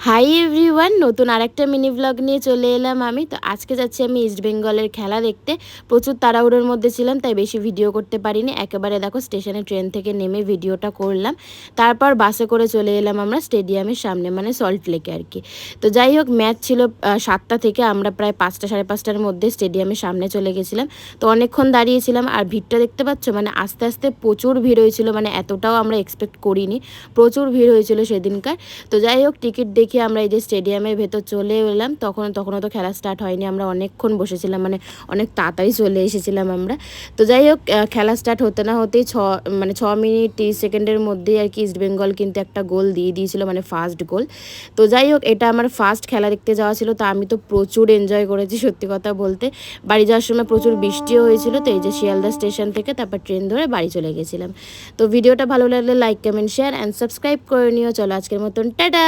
Hi everyone, নতুন আরেকটা mini blog নিয়ে চলে এলাম আমি। তো আজকে যাচ্ছি আমি ইস্ট বেঙ্গলের খেলা দেখতে। প্রচুর তাড়াহুড়োর মধ্যে ছিলাম, তাই বেশি ভিডিও করতে পারিনি। একেবারে দেখো স্টেশনে ট্রেন থেকে নেমে ভিডিওটা করলাম। তারপর বাসে করে চলে এলাম আমরা স্টেডিয়ামের সামনে, মানে সল্ট লেকে আর কি। তো যাই হোক, ম্যাচ ছিল 7টা থেকে। আমরা প্রায় 5টা সাড়ে 5টার মধ্যে স্টেডিয়ামের সামনে চলে গেছিলাম। তো অনেকক্ষণ দাঁড়িয়েছিলাম, আর ভিড়টা দেখতে পাচ্ছ, মানে আস্তে আস্তে প্রচুর ভিড় হয়েছিল, মানে এতটাও আমরা এক্সপেক্ট করিনি। প্রচুর ভিড় হয়েছিল সেদিনকার। তো যাই হোক, টিকিট দেখে আমরা এই যে স্টেডিয়ামের ভেতর চলে এলাম। তখনও তো খেলা স্টার্ট হয়নি, আমরা অনেকক্ষণ বসেছিলাম, মানে অনেক তাড়াতাড়ি চলে এসেছিলাম আমরা। তো যাই হোক, খেলা স্টার্ট হতে না হতেই 6 মিনিট 30 সেকেন্ডের মধ্যেই আর কি ইস্ট বেঙ্গল কিন্তু একটা গোল দিয়ে দিয়েছিল, মানে ফার্স্ট গোল। তো যাই হোক, এটা আমার ফার্স্ট খেলা দেখতে যাওয়া ছিল। তো আমি তো প্রচুর এনজয় করেছি সত্যি কথা বলতে। বাড়ি যাওয়ার সময় প্রচুর বৃষ্টিও হয়েছিল। তো এই যে শিয়ালদা স্টেশন থেকে তারপর ট্রেন ধরে বাড়ি চলে গেছিলাম। তো ভিডিওটা ভালো লাগলে like comment share and subscribe করে নিও। চলো আজকের মতন টাটা।